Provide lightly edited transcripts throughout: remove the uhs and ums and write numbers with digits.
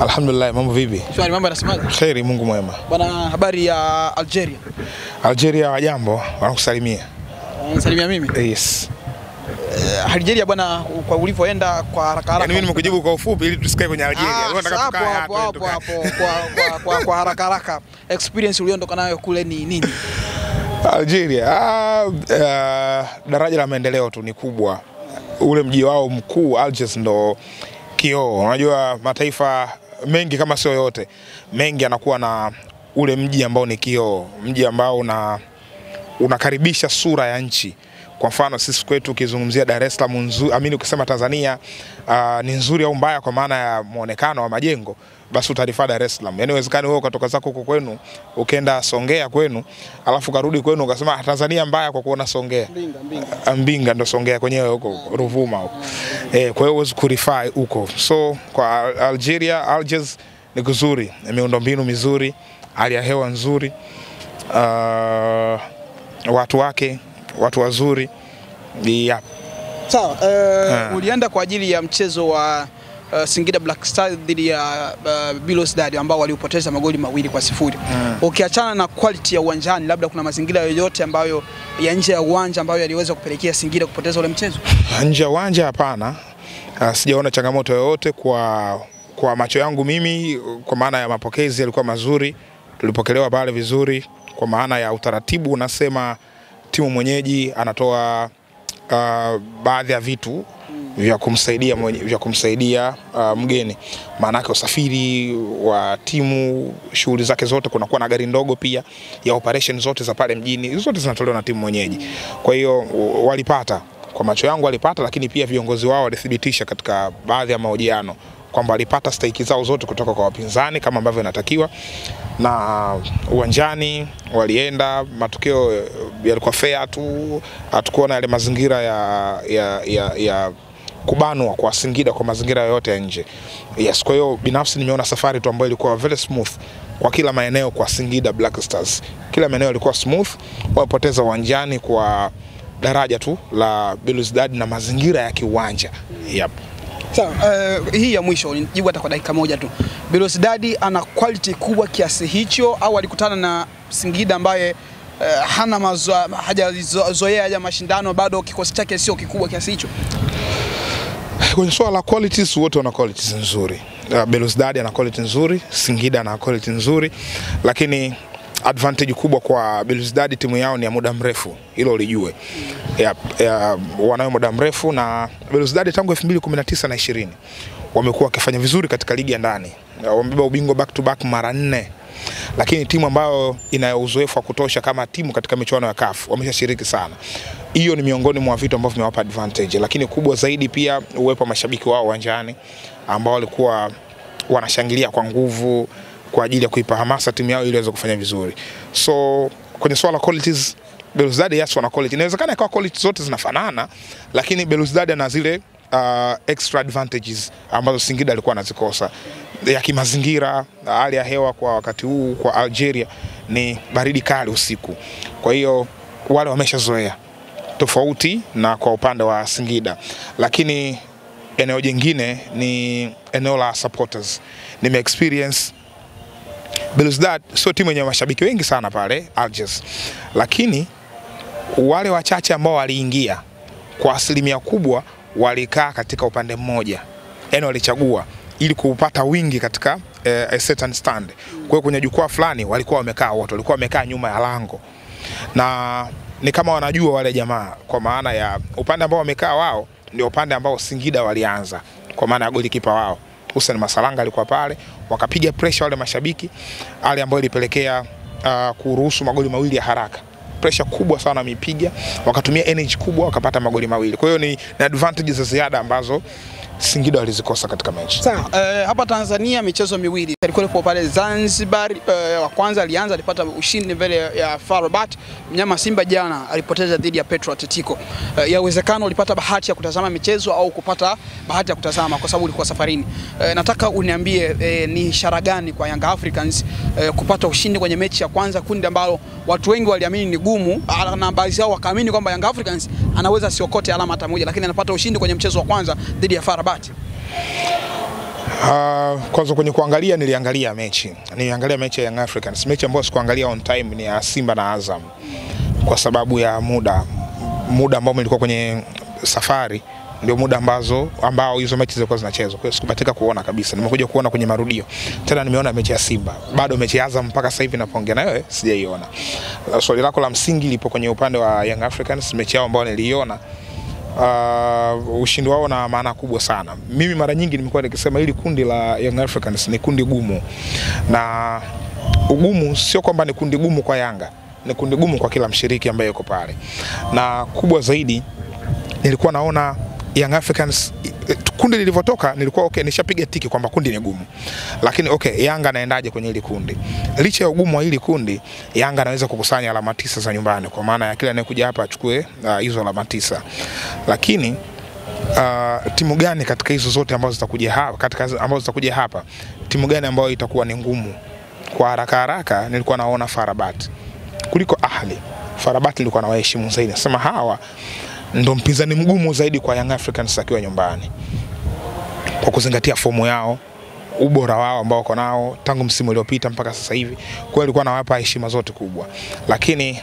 Alhamdulillah, mambo vipi? Shwari, mambo yanasemaje? Khairi, Mungu mwema. Bwana, habari ya Algeria? Algeria wajambo, wanakusalimia. Salimia mimi? Yes. Algeria bwana, kwa ulivyoenda kwa haraka haraka. Mimi nimekujibu kwa ufupi ili tusikae kwenye Algeria. Nataka tukae hapo kwa haraka haraka. Experience uliondoka nayo kule ni nini? Algeria, daraja la maendeleo tu ni kubwa. Ule mji wao mkuu Algiers ndo kioo. Unajua mataifa mengi kama sio yote, mengi anakuwa na ule mji ambao ni kioo, mji ambao unakaribisha sura ya nchi. Kwa mfano sisi kwetu ukizungumzia Dar es Salaam nzuri, ukisema Tanzania ni nzuri au mbaya kwa maana ya muonekano wa majengo, basi utarifa Dar es Salaam. Yaani inawezekana wewe ukatoka zako huko kwenu, ukaenda Songea kwenu, alafu karudi kwenu ukasema Tanzania mbaya kwa kuona Songea. Mbinga ndo Songea kwenyewe huko Ruvuma huko. Kwa hiyo uweze kurify huko. So kwa Algiers ni kuzuri, miundombinu mizuri, hali ya hewa nzuri, watu wake watu wazuri. Sawa, ulienda kwa ajili ya mchezo wa Singida Black Stars dhidi ya Belouizdad ambao waliupoteza magoli 2-0. Ukiachana na quality ya uwanjani, labda kuna mazingira yoyote ambayo ya nje ya uwanja ambayo yaliweza kupelekea Singida kupoteza ule mchezo? Nje ya uwanja hapana. Sijaona changamoto yoyote kwa macho yangu mimi, kwa maana ya mapokezi yalikuwa mazuri, tulipokelewa pale vizuri, kwa maana ya utaratibu unasema timu mwenyeji anatoa baadhi ya vitu vya kumsaidia mgeni. Maana yake usafiri wa timu, shughuli zake zote, kunakuwa na gari ndogo pia ya operation zote za pale mjini, zote zinatolewa na timu mwenyeji. Kwa hiyo walipata, kwa macho yangu walipata, lakini pia viongozi wao walithibitisha katika baadhi ya mahojiano kwamba walipata stake zao zote kutoka kwa wapinzani kama ambavyo inatakiwa, na uwanjani walienda, matokeo yalikuwa fair tu, hatukuona yale mazingira ya kubanwa kwa Singida kwa mazingira yote ya nje. Yes, kwa hiyo binafsi nimeona safari tu ambayo ilikuwa very smooth kwa kila maeneo kwa Singida Black Stars. Kila maeneo ilikuwa smooth, wapoteza uwanjani kwa daraja tu la Belouizdad na mazingira ya kiwanja. Sawa, hii ya mwisho nijibu hata kwa dakika moja tu. Belouizdad ana quality kubwa kiasi hicho au alikutana na Singida ambaye hana hajazoea ya mashindano, bado kikosi chake sio kikubwa kiasi hicho? Kwenye swala la qualities, wote wana qualities nzuri. Belouizdad ana quality nzuri, Singida ana quality nzuri, lakini advantage kubwa kwa Belouizdad, timu yao ni ya muda mrefu, hilo ulijue. Wanayo muda mrefu, na Belouizdad tangu 2019 na 20 wamekuwa wakifanya vizuri katika ligi ya ndani. Wamebeba ubingwa back to back mara 4. Lakini timu ambayo ina uzoefu wa kutosha kama timu katika michuano ya CAF wameshashiriki sana. Hiyo ni miongoni mwa vitu ambavyo vimewapa advantage, lakini kubwa zaidi pia uwepo wa mashabiki wao uwanjani ambao walikuwa wanashangilia kwa nguvu kwa ajili ya kuipa hamasa timu yao ili iweze kufanya vizuri. So kwenye swala qualities, Belouizdad yes wana quality. Inawezekana kwa quality zote zinafanana, lakini Belouizdad ana zile extra advantages ambazo Singida alikuwa anazikosa. Ya kimazingira, hali ya hewa kwa wakati huu kwa Algeria ni baridi kali usiku. Kwa hiyo wale wameshazoea, tofauti na kwa upande wa Singida. Lakini eneo jingine ni eneo la supporters. Nime experience Belouizdad sio timu yenye mashabiki wengi sana pale Algiers, lakini wale wachache ambao waliingia kwa asilimia kubwa walikaa katika upande mmoja, yani walichagua ili kupata wingi katika a certain stand. Kwa hiyo kwenye jukwaa fulani walikuwa wamekaa wote, walikuwa wamekaa nyuma ya lango, na ni kama wanajua wale jamaa, kwa maana ya upande ambao wamekaa wao ndio upande ambao Singida walianza, kwa maana ya golikipa wao Hussein Masalanga alikuwa pale, wakapiga pressure wale mashabiki, hali ambayo ilipelekea kuruhusu magoli 2 ya haraka. Pressure kubwa sana wamepiga, wakatumia energy kubwa, wakapata magoli 2. Kwa hiyo ni advantages za ziada ambazo Singida walizikosa katika mechi. Sawa, hapa Tanzania michezo miwili. Alikuwa pale Zanzibar, wa kwanza alianza alipata ushindi mbele ya FAR Rabat. Mnyama Simba jana alipoteza dhidi ya Petro Atletico. Yawezekano ulipata bahati ya kutazama michezo au kupata bahati ya kutazama kwa sababu ulikuwa safarini. Nataka uniambie ni ishara gani kwa Young Africans kupata ushindi kwenye mechi ya kwanza, kundi ambalo watu wengi waliamini ni gumu, na baadhi yao wakaamini kwamba Young Africans anaweza siokote alama hata moja, lakini anapata ushindi kwenye mchezo wa kwanza dhidi ya FAR Rabat. Kwanza kwenye kuangalia niliangalia mechi ya Young Africans. Mechi ambayo sikuangalia on time ni ya Simba na Azam kwa sababu ya muda ambao nilikuwa kwenye safari, ndio muda ambao hizo mechi zilikuwa zinachezwa. Kwa hiyo sikubatika kuona kabisa. Nimekuja kuona kwenye marudio. Tena nimeona mechi ya Simba. Bado mechi ya Azam mpaka sasa hivi napoongea na wewe sijaiona. Swali lako la msingi lipo kwenye upande wa Young Africans, mechi yao ambayo niliiona. Ushindi wao na maana kubwa sana. Mimi mara nyingi nimekuwa nikisema hili kundi la Young Africans ni kundi gumu. Na ugumu sio kwamba ni kundi gumu kwa Yanga, ni kundi gumu kwa kila mshiriki ambaye yuko pale. Na kubwa zaidi nilikuwa naona Young Africans kundi lilivyotoka nilikuwa nishapiga tiki kwamba kundi ni gumu. Lakini Yanga anaendaje kwenye hili kundi? Licha ya ugumu wa hili kundi, Yanga anaweza kukusanya alama 9 za nyumbani, kwa maana ya kila anayekuja hapa achukue hizo alama 9. Lakini timu gani katika hizo zote ambazo zitakuja hapa, timu gani ambayo itakuwa ni ngumu? Kwa haraka nilikuwa naona FAR Rabat kuliko Ahli. FAR Rabat nilikuwa nawaheshimu zaidi. Nasema hawa ndo mpinzani mgumu zaidi kwa Young Africans akiwa nyumbani, kwa kuzingatia fomu yao, ubora wao ambao wako nao tangu msimu uliopita mpaka sasa hivi. Kwa hiyo alikuwa anawapa heshima zote kubwa. Lakini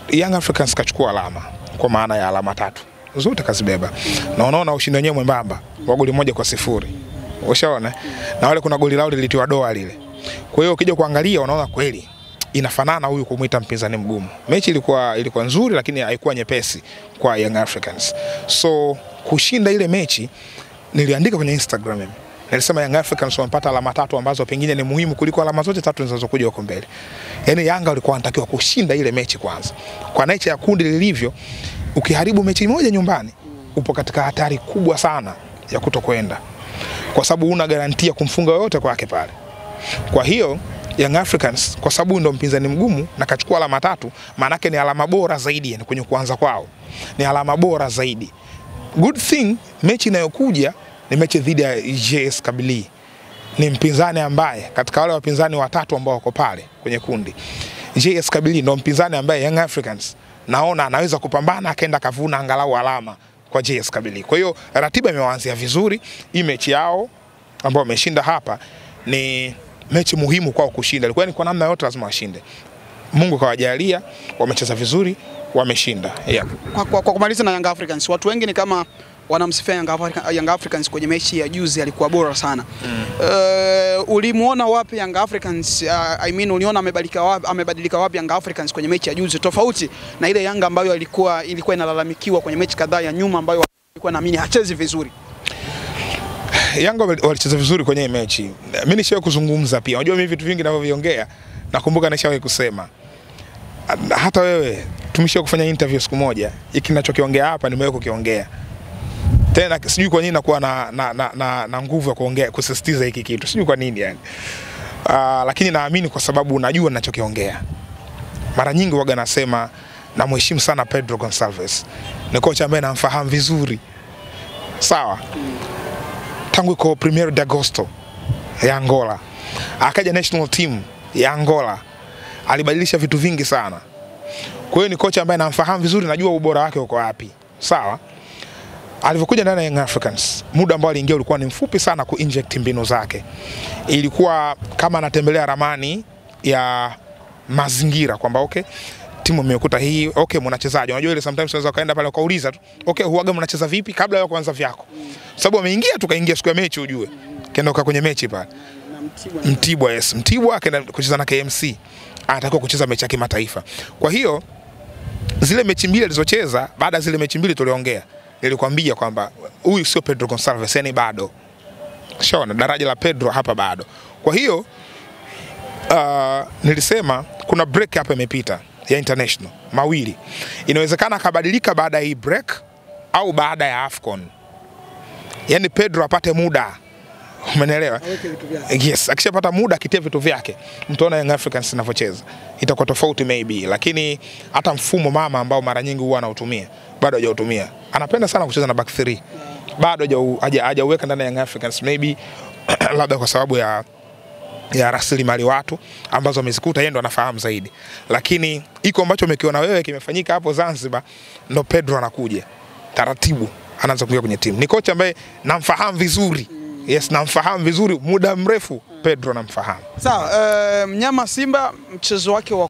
Young Africans kachukua alama, kwa maana ya alama 3 zote kazibeba. Na unaona ushindi wenyewe mwembamba wa goli 1-0. Ushaona? Na wale kuna goli lao lilitiwa doa lile. Kwa hiyo ukija kuangalia unaona kweli inafanana huyu kumuita mpinzani mgumu. Mechi ilikuwa nzuri, lakini haikuwa nyepesi kwa Young Africans. So kushinda ile mechi, niliandika kwenye Instagram, nilisema Young Africans wamepata alama 3 ambazo pengine ni muhimu kuliko alama zote 3 zinazokuja huko mbele. Yaani Yanga walikuwa wanatakiwa kushinda ile mechi kwanza. Kwa nature ya kundi lilivyo, ukiharibu mechi moja nyumbani, upo katika hatari kubwa sana ya kutokwenda, kwa sababu una garantia kumfunga yote kwake pale. Kwa hiyo Young Africans, kwa sababu ndio mpinzani mgumu na kachukua alama 3, maana yake ni alama bora zaidi, yani kwenye kuanza kwao ni alama bora zaidi. Good thing mechi inayokuja ni mechi dhidi ya JS Kabylie. Ni mpinzani ambaye katika wale wapinzani watatu ambao wako pale kwenye kundi, JS Kabylie ndio mpinzani ambaye Young Africans naona anaweza kupambana akaenda kavuna angalau alama kwa JS Kabylie. Kwa hiyo ratiba imewaanzia vizuri. Hii mechi yao ambao wameshinda hapa ni mechi muhimu kwao kushinda. Ilikuwa ni kwa namna yote lazima washinde. Mungu kawajalia, wamecheza vizuri, wameshinda. Yeah. Kwa kumaliza na Young Africans, watu wengi ni kama wanamsifia Young Africans kwenye mechi ya juzi, alikuwa bora sana. Ulimuona wapi Young Africans, uliona amebadilika wapi Young Africans kwenye mechi ya juzi, tofauti na ile Yanga ambayo ilikuwa inalalamikiwa kwenye mechi kadhaa ya nyuma ambayo ilikuwa naamini hachezi vizuri? Yanga walicheza vizuri kwenye mechi. Mimi nishawahi kuzungumza pia. Unajua mimi vitu vingi ninavyoviongea nakumbuka nishawahi kusema. Hata wewe tumeshawahi kufanya interview siku moja. Hiki ninachokiongea hapa nimewahi kukiongea. Tena sijui kwa nini nakuwa na nguvu ya kuongea, kusisitiza hiki kitu. Sijui kwa nini yani. Lakini naamini kwa sababu najua ninachokiongea. Mara nyingi waga nasema namheshimu sana Pedro Gonçalves. Ni kocha ambaye namfahamu vizuri. Sawa. Tangu iko Primeiro de Agosto ya Angola, akaja national team ya Angola, alibadilisha vitu vingi sana. Kwa hiyo ni kocha ambaye namfahamu vizuri, najua ubora wake uko wapi. Sawa. Alivyokuja ndani ya Young Africans, muda ambao aliingia ulikuwa ni mfupi sana kuinject mbinu zake. Ilikuwa kama anatembelea ramani ya mazingira kwamba timu mmekuta hii, mnachezaje? Unajua ile sometimes unaweza kaenda pale ukauliza tu, huaga mnacheza vipi kabla ya kuanza vyako. Sababu ameingia tukaingia siku ya mechi ujue. Kaenda kwenye mechi pale. Mtibwa, yes. Mtibwa akaenda kucheza na KMC. Anatakiwa kucheza mechi ya kimataifa. Kwa hiyo zile mechi mbili alizocheza, baada ya zile mechi mbili tuliongea, nilikwambia kwamba huyu sio Pedro Gonçalves, yani bado. Shaona daraja la Pedro hapa bado. Kwa hiyo nilisema kuna break hapa imepita ya international mawili. Inawezekana akabadilika baada ya hii break au baada ya AFCON. Yani Pedro apate muda. Umeelewa? Yes, akishapata muda akitia vitu vyake, mtaona Young Africans inavyocheza. Itakuwa tofauti maybe, lakini hata mfumo mama ambao mara nyingi huwa anautumia, bado hajautumia. Anapenda sana kucheza na back 3. Bado hajauweka ndani ya Young Africans, maybe labda kwa sababu ya rasilimali watu ambazo amezikuta yeye ndo anafahamu zaidi. Lakini iko ambacho umekiona wewe kimefanyika hapo Zanzibar, ndo Pedro anakuja taratibu anaanza kuingia kwenye timu. Ni kocha ambaye namfahamu vizuri. Yes, namfahamu vizuri muda mrefu. Pedro namfahamu. Sawa, mnyama Simba mchezo wake wa